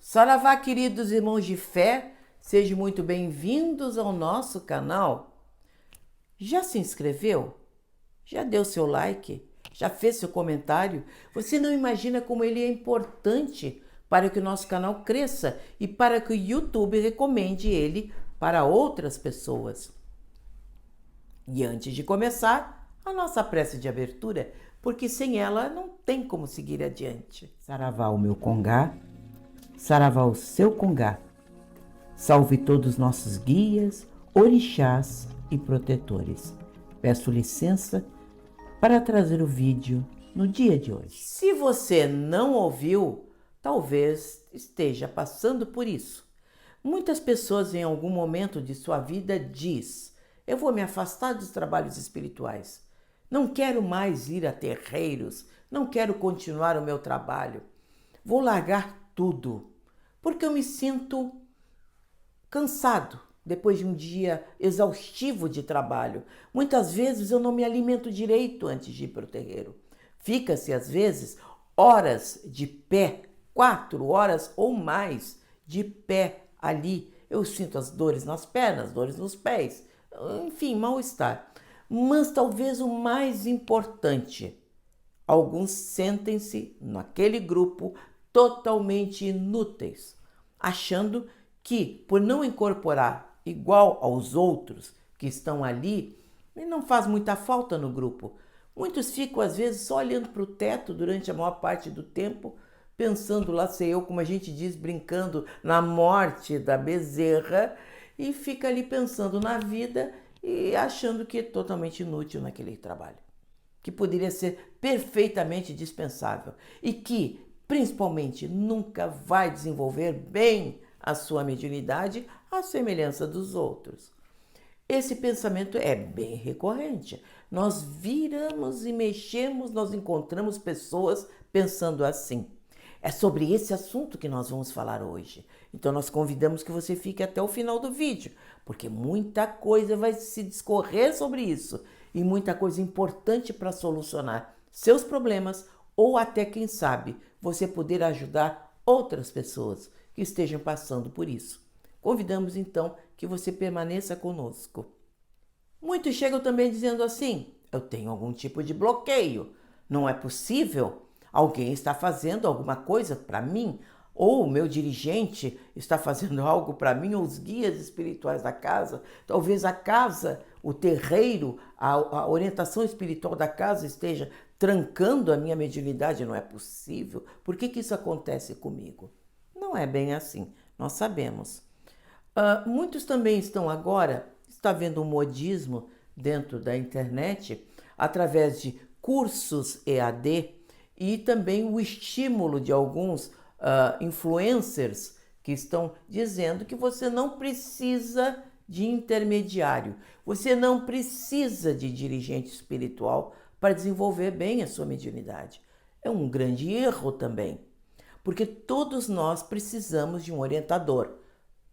Saravá, queridos irmãos de fé, sejam muito bem-vindos ao nosso canal. Já se inscreveu? Já deu seu like? Já fez seu comentário? Você não imagina como ele é importante para que o nosso canal cresça e para que o YouTube recomende ele para outras pessoas. E antes de começar, a nossa prece de abertura, porque sem ela não tem como seguir adiante. Saravá, o meu congá. Saravá, o seu congá. Salve todos os nossos guias, orixás e protetores. Peço licença para trazer o vídeo no dia de hoje. Se você não ouviu, talvez esteja passando por isso. Muitas pessoas em algum momento de sua vida diz: eu vou me afastar dos trabalhos espirituais. Não quero mais ir a terreiros, não quero continuar o meu trabalho. Vou largar tudo, porque eu me sinto cansado depois de um dia exaustivo de trabalho. Muitas vezes eu não me alimento direito antes de ir para o terreiro. Fica-se, às vezes, horas de pé, 4 horas ou mais de pé ali. Eu sinto as dores nas pernas, dores nos pés, enfim, mal-estar. Mas talvez o mais importante, alguns sentem-se naquele grupo totalmente inúteis, achando que por não incorporar igual aos outros que estão ali, não faz muita falta no grupo. Muitos ficam às vezes só olhando para o teto durante a maior parte do tempo, pensando lá sei eu, como a gente diz, brincando na morte da bezerra, e fica ali pensando na vida e achando que é totalmente inútil naquele trabalho, que poderia ser perfeitamente dispensável e que, principalmente, nunca vai desenvolver bem a sua mediunidade à semelhança dos outros. Esse pensamento é bem recorrente. Nós viramos e mexemos, nós encontramos pessoas pensando assim. É sobre esse assunto que nós vamos falar hoje. Então nós convidamos que você fique até o final do vídeo, porque muita coisa vai se discorrer sobre isso e muita coisa importante para solucionar seus problemas ou até, quem sabe, você poder ajudar outras pessoas que estejam passando por isso. Convidamos então que você permaneça conosco. Muitos chegam também dizendo assim: eu tenho algum tipo de bloqueio, não é possível, alguém está fazendo alguma coisa para mim, ou o meu dirigente está fazendo algo para mim, ou os guias espirituais da casa, talvez a casa, o terreiro, a orientação espiritual da casa esteja trancando a minha mediunidade, não é possível. Por que isso acontece comigo? Não é bem assim, nós sabemos. Muitos também estão agora, está havendo um modismo dentro da internet, através de cursos EAD e também o estímulo de alguns influencers que estão dizendo que você não precisa de intermediário, você não precisa de dirigente espiritual para desenvolver bem a sua mediunidade. É um grande erro também, porque todos nós precisamos de um orientador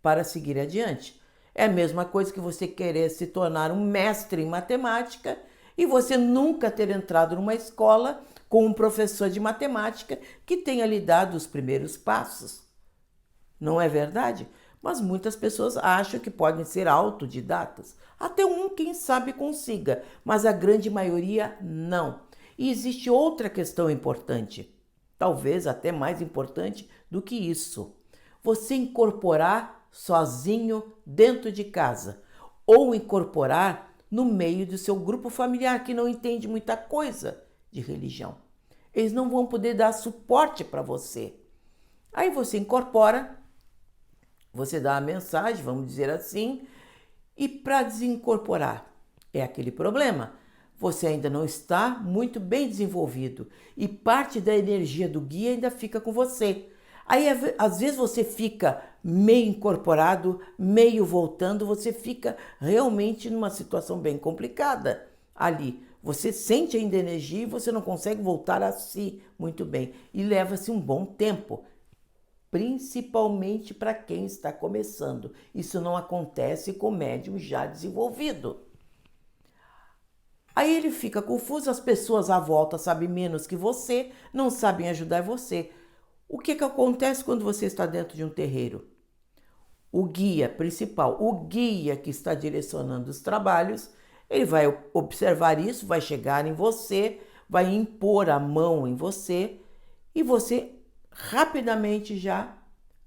para seguir adiante. É a mesma coisa que você querer se tornar um mestre em matemática e você nunca ter entrado numa escola com um professor de matemática que tenha lhe dado os primeiros passos. Não é verdade? Mas muitas pessoas acham que podem ser autodidatas. Até um, quem sabe, consiga, mas a grande maioria não. E existe outra questão importante, talvez até mais importante do que isso. Você incorporar sozinho dentro de casa ou incorporar no meio do seu grupo familiar que não entende muita coisa de religião. Eles não vão poder dar suporte para você. Aí você incorpora, você dá a mensagem, vamos dizer assim, e para desincorporar é aquele problema. Você ainda não está muito bem desenvolvido e parte da energia do guia ainda fica com você. Aí, às vezes, você fica meio incorporado, meio voltando, você fica realmente numa situação bem complicada ali. Você sente ainda energia e você não consegue voltar a si muito bem. E leva-se um bom tempo, principalmente para quem está começando. Isso não acontece com médium já desenvolvido. Aí ele fica confuso, as pessoas à volta sabem menos que você, não sabem ajudar você. O que acontece quando você está dentro de um terreiro? O guia principal, o guia que está direcionando os trabalhos, ele vai observar isso, vai chegar em você, vai impor a mão em você e você rapidamente já,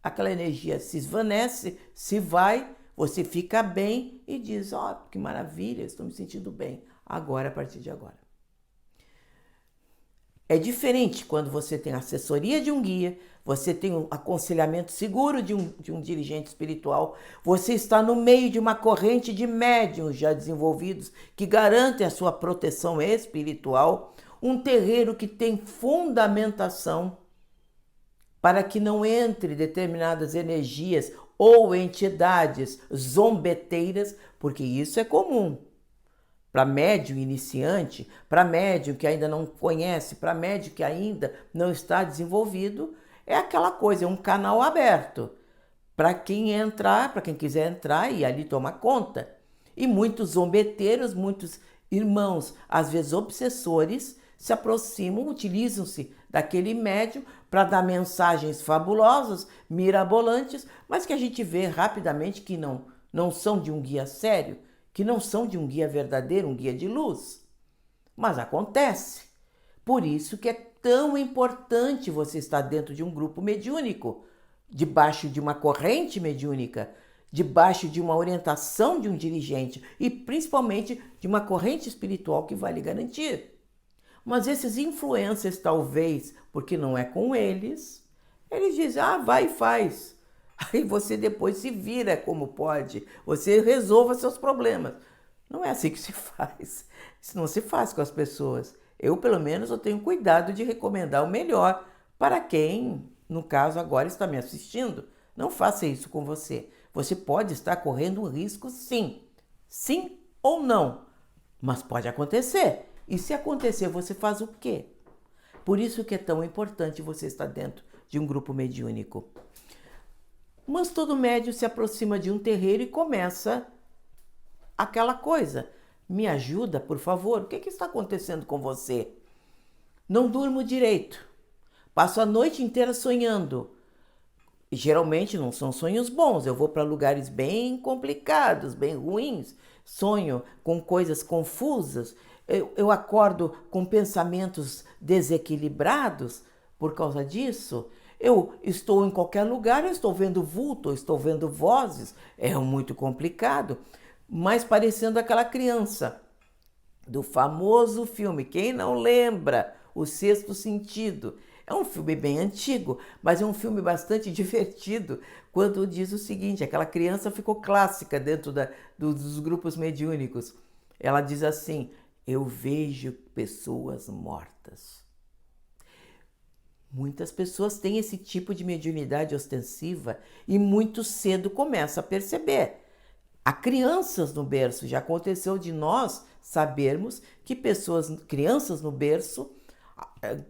aquela energia se esvanece, se vai, você fica bem e diz, ó, que maravilha, estou me sentindo bem, agora, a partir de agora. É diferente quando você tem a assessoria de um guia, você tem um aconselhamento seguro de um dirigente espiritual, você está no meio de uma corrente de médiuns já desenvolvidos que garantem a sua proteção espiritual, um terreiro que tem fundamentação para que não entre determinadas energias ou entidades zombeteiras, porque isso é comum. Para médium iniciante, para médium que ainda não conhece, para médium que ainda não está desenvolvido, é aquela coisa, é um canal aberto para quem entrar, para quem quiser entrar e ali tomar conta. E muitos zombeteiros, muitos irmãos, às vezes obsessores, se aproximam, utilizam-se daquele médium para dar mensagens fabulosas, mirabolantes, mas que a gente vê rapidamente que não são de um guia sério, que não são de um guia verdadeiro, um guia de luz. Mas acontece. Por isso que é tão importante você estar dentro de um grupo mediúnico, debaixo de uma corrente mediúnica, debaixo de uma orientação de um dirigente e principalmente de uma corrente espiritual que vai lhe garantir. Mas esses influencers, talvez, porque não é com eles dizem, vai e faz. Aí você depois se vira como pode, você resolva seus problemas. Não é assim que se faz. Isso não se faz com as pessoas. Eu, pelo menos, eu tenho cuidado de recomendar o melhor para quem, no caso, agora está me assistindo. Não faça isso com você. Você pode estar correndo um risco, sim. Sim ou não. Mas pode acontecer. E se acontecer, você faz o quê? Por isso que é tão importante você estar dentro de um grupo mediúnico. Mas todo médium se aproxima de um terreiro e começa aquela coisa. Me ajuda, por favor. O que está acontecendo com você? Não durmo direito. Passo a noite inteira sonhando. E geralmente não são sonhos bons. Eu vou para lugares bem complicados, bem ruins. Sonho com coisas confusas. Eu acordo com pensamentos desequilibrados por causa disso. Eu estou em qualquer lugar, eu estou vendo vulto, eu estou vendo vozes. É muito complicado. Mas parecendo aquela criança do famoso filme. Quem não lembra? O Sexto Sentido. É um filme bem antigo, mas é um filme bastante divertido quando diz o seguinte, aquela criança ficou clássica dentro dos grupos mediúnicos. Ela diz assim, eu vejo pessoas mortas. Muitas pessoas têm esse tipo de mediunidade ostensiva e muito cedo começa a perceber. Há crianças no berço, já aconteceu de nós sabermos que crianças no berço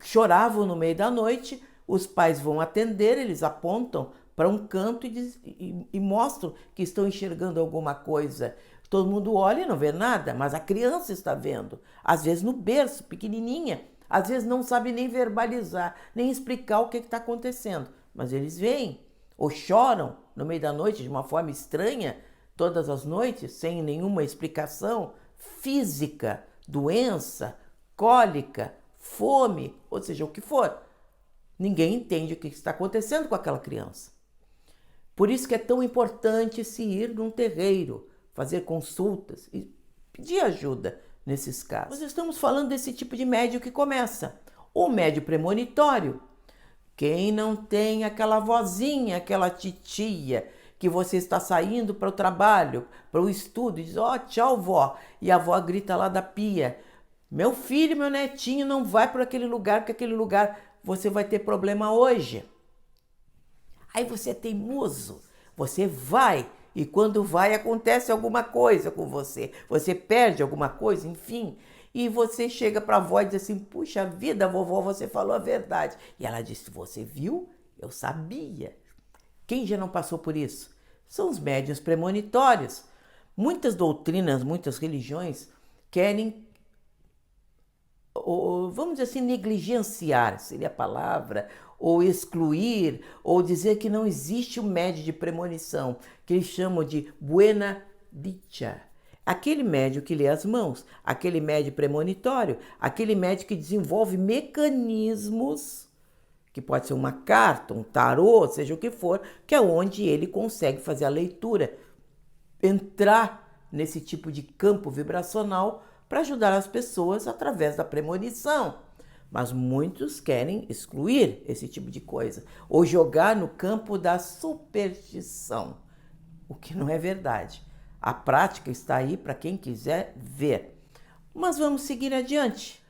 choravam no meio da noite, os pais vão atender, eles apontam para um canto e mostram que estão enxergando alguma coisa. Todo mundo olha e não vê nada, mas a criança está vendo. Às vezes no berço, pequenininha, às vezes não sabe nem verbalizar, nem explicar o que está acontecendo. Mas eles veem, ou choram no meio da noite de uma forma estranha, todas as noites, sem nenhuma explicação física, doença, cólica, fome, ou seja, o que for. Ninguém entende o que está acontecendo com aquela criança. Por isso que é tão importante se ir num terreiro, fazer consultas e pedir ajuda nesses casos. Nós estamos falando desse tipo de médium que começa. O médium premonitório. Quem não tem aquela vozinha, aquela titia, que você está saindo para o trabalho, para o estudo, e diz, tchau, vó. E a avó grita lá da pia, meu filho, meu netinho, não vai para aquele lugar, porque aquele lugar você vai ter problema hoje. Aí você é teimoso, você vai, e quando vai acontece alguma coisa com você, você perde alguma coisa, enfim, e você chega para a avó e diz assim, puxa vida, vovó, você falou a verdade. E ela disse, você viu? Eu sabia. Quem já não passou por isso? São os médiuns premonitórios. Muitas doutrinas, muitas religiões querem ou, vamos dizer assim, negligenciar, seria a palavra, ou excluir, ou dizer que não existe um médio de premonição, que eles chamam de buena dicha. Aquele médio que lê as mãos, aquele médio premonitório, aquele médio que desenvolve mecanismos, que pode ser uma carta, um tarô, seja o que for, que é onde ele consegue fazer a leitura, entrar nesse tipo de campo vibracional para ajudar as pessoas através da premonição. Mas muitos querem excluir esse tipo de coisa ou jogar no campo da superstição, o que não é verdade. A prática está aí para quem quiser ver. Mas vamos seguir adiante.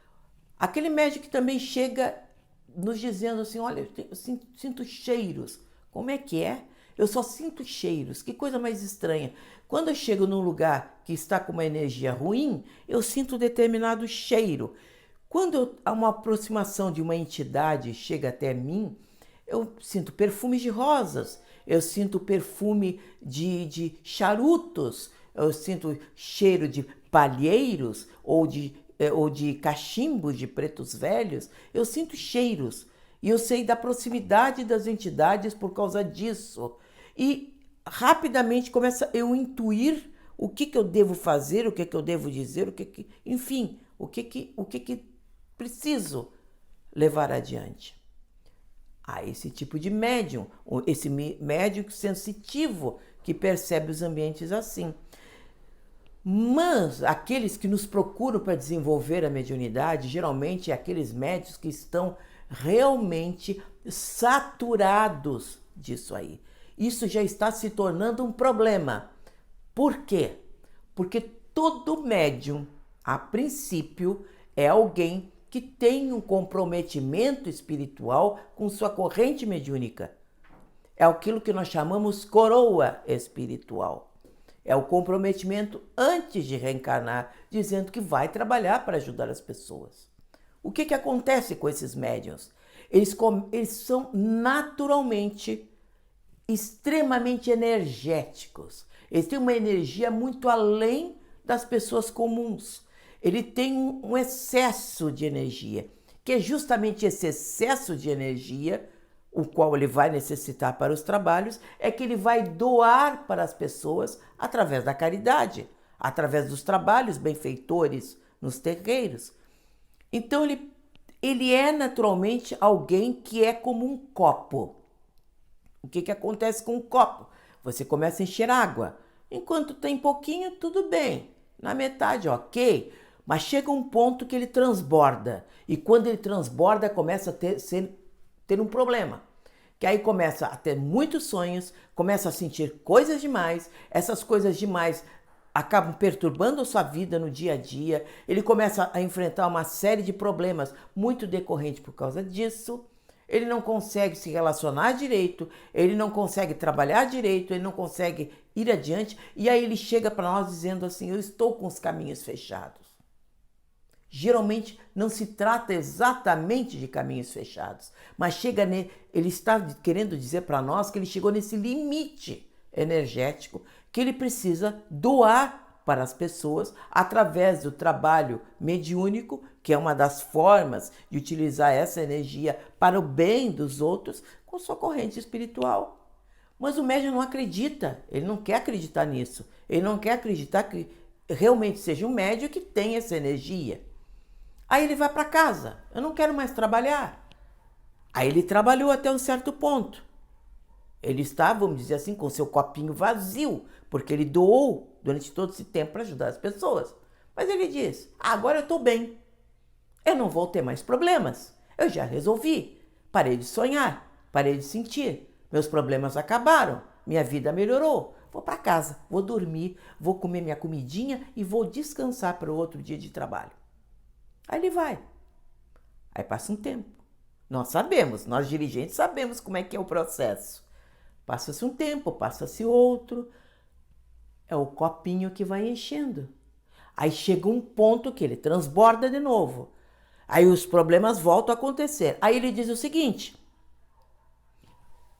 Aquele médico que também chega nos dizendo assim, olha, eu sinto cheiros. Como é que é? Eu só sinto cheiros. Que coisa mais estranha. Quando eu chego num lugar que está com uma energia ruim, eu sinto um determinado cheiro. Quando uma aproximação de uma entidade chega até mim, eu sinto perfumes de rosas, eu sinto perfume de charutos, eu sinto cheiro de palheiros ou de cachimbos de pretos velhos, eu sinto cheiros. E eu sei da proximidade das entidades por causa disso. E rapidamente começa eu intuir o que eu devo fazer, o que eu devo dizer, enfim, o que preciso levar adiante. Esse tipo de médium, esse médium sensitivo que percebe os ambientes assim. Mas aqueles que nos procuram para desenvolver a mediunidade, geralmente é aqueles médiuns que estão realmente saturados disso aí. Isso já está se tornando um problema. Por quê? Porque todo médium, a princípio, é alguém que tem um comprometimento espiritual com sua corrente mediúnica. É aquilo que nós chamamos coroa espiritual. É o comprometimento antes de reencarnar, dizendo que vai trabalhar para ajudar as pessoas. O que acontece com esses médiuns? Eles são naturalmente extremamente energéticos. Eles têm uma energia muito além das pessoas comuns. Ele tem um excesso de energia, que é justamente esse excesso de energia, o qual ele vai necessitar para os trabalhos, é que ele vai doar para as pessoas através da caridade, através dos trabalhos benfeitores nos terreiros. Então ele é naturalmente alguém que é como um copo. O que acontece com o copo? Você começa a encher água. Enquanto tem pouquinho, tudo bem. Na metade, ok. Mas chega um ponto que ele transborda. E quando ele transborda, começa a ter um problema. Que aí começa a ter muitos sonhos, começa a sentir coisas demais. Essas coisas demais acabam perturbando a sua vida no dia a dia. Ele começa a enfrentar uma série de problemas muito decorrentes por causa disso. Ele não consegue se relacionar direito, ele não consegue trabalhar direito, ele não consegue ir adiante. E aí ele chega para nós dizendo assim, eu estou com os caminhos fechados. Geralmente não se trata exatamente de caminhos fechados, mas ele está querendo dizer para nós que ele chegou nesse limite energético que ele precisa doar para as pessoas através do trabalho mediúnico, que é uma das formas de utilizar essa energia para o bem dos outros com sua corrente espiritual. Mas o médium não acredita, ele não quer acreditar nisso, ele não quer acreditar que realmente seja um médium que tem essa energia. Aí ele vai para casa, eu não quero mais trabalhar. Aí ele trabalhou até um certo ponto. Ele está, vamos dizer assim, com seu copinho vazio, porque ele doou durante todo esse tempo para ajudar as pessoas. Mas ele diz, agora eu estou bem, eu não vou ter mais problemas, eu já resolvi, parei de sonhar, parei de sentir, meus problemas acabaram, minha vida melhorou, vou para casa, vou dormir, vou comer minha comidinha e vou descansar para o outro dia de trabalho. Aí ele vai. Aí passa um tempo. Nós sabemos, nós dirigentes sabemos como é que é o processo. Passa-se um tempo, passa-se outro. É o copinho que vai enchendo. Aí chega um ponto que ele transborda de novo. Aí os problemas voltam a acontecer. Aí ele diz o seguinte,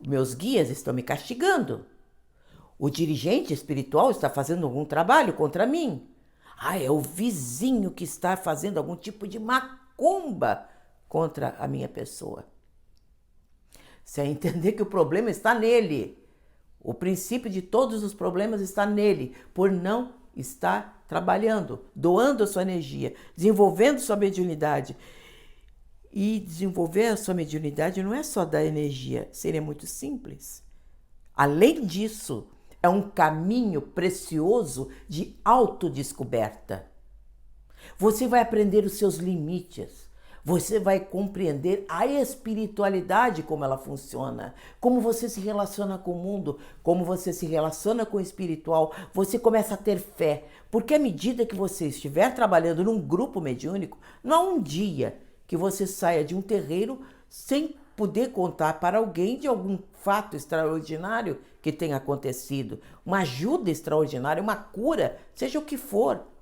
meus guias estão me castigando. O dirigente espiritual está fazendo algum trabalho contra mim. É o vizinho que está fazendo algum tipo de má macumba contra a minha pessoa. Você vai entender que o problema está nele. O princípio de todos os problemas está nele, por não estar trabalhando, doando a sua energia, desenvolvendo sua mediunidade. E desenvolver a sua mediunidade não é só dar energia, seria muito simples. Além disso, é um caminho precioso de autodescoberta. Você vai aprender os seus limites. Você vai compreender a espiritualidade, como ela funciona, como você se relaciona com o mundo, como você se relaciona com o espiritual. Você começa a ter fé, porque à medida que você estiver trabalhando num grupo mediúnico, não há um dia que você saia de um terreiro sem poder contar para alguém de algum fato extraordinário que tenha acontecido, uma ajuda extraordinária, uma cura, seja o que for.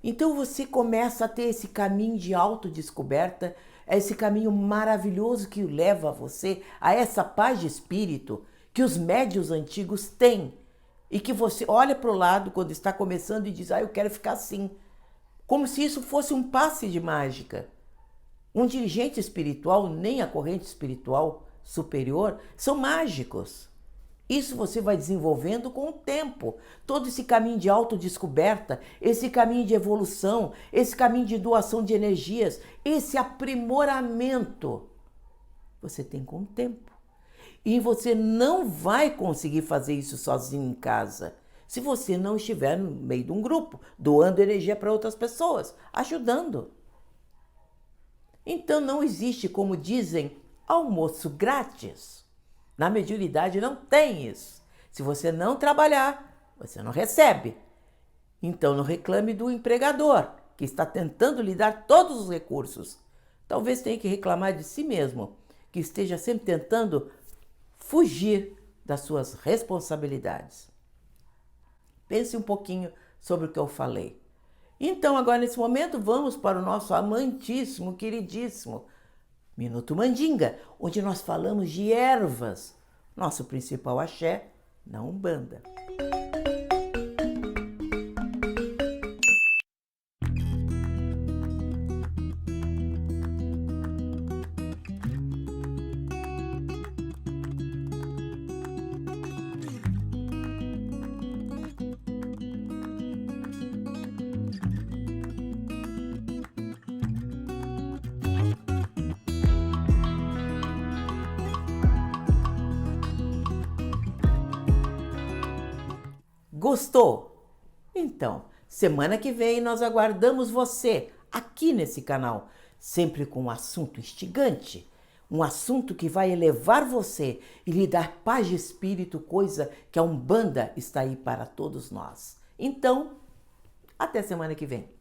Então você começa a ter esse caminho de autodescoberta, esse caminho maravilhoso que leva você a essa paz de espírito que os médiuns antigos têm e que você olha para o lado quando está começando e diz, eu quero ficar assim, como se isso fosse um passe de mágica. Um dirigente espiritual, nem a corrente espiritual superior, são mágicos. Isso você vai desenvolvendo com o tempo. Todo esse caminho de autodescoberta, esse caminho de evolução, esse caminho de doação de energias, esse aprimoramento, você tem com o tempo. E você não vai conseguir fazer isso sozinho em casa, se você não estiver no meio de um grupo, doando energia para outras pessoas, ajudando. Então não existe, como dizem, almoço grátis. Na mediunidade não tem isso. Se você não trabalhar, você não recebe. Então não reclame do empregador, que está tentando lhe dar todos os recursos. Talvez tenha que reclamar de si mesmo, que esteja sempre tentando fugir das suas responsabilidades. Pense um pouquinho sobre o que eu falei. Então, agora nesse momento, vamos para o nosso amantíssimo, queridíssimo Minuto Mandinga, onde nós falamos de ervas, nosso principal axé na Umbanda. Gostou? Então, semana que vem nós aguardamos você aqui nesse canal, sempre com um assunto instigante, um assunto que vai elevar você e lhe dar paz de espírito, coisa que a Umbanda está aí para todos nós. Então, até semana que vem.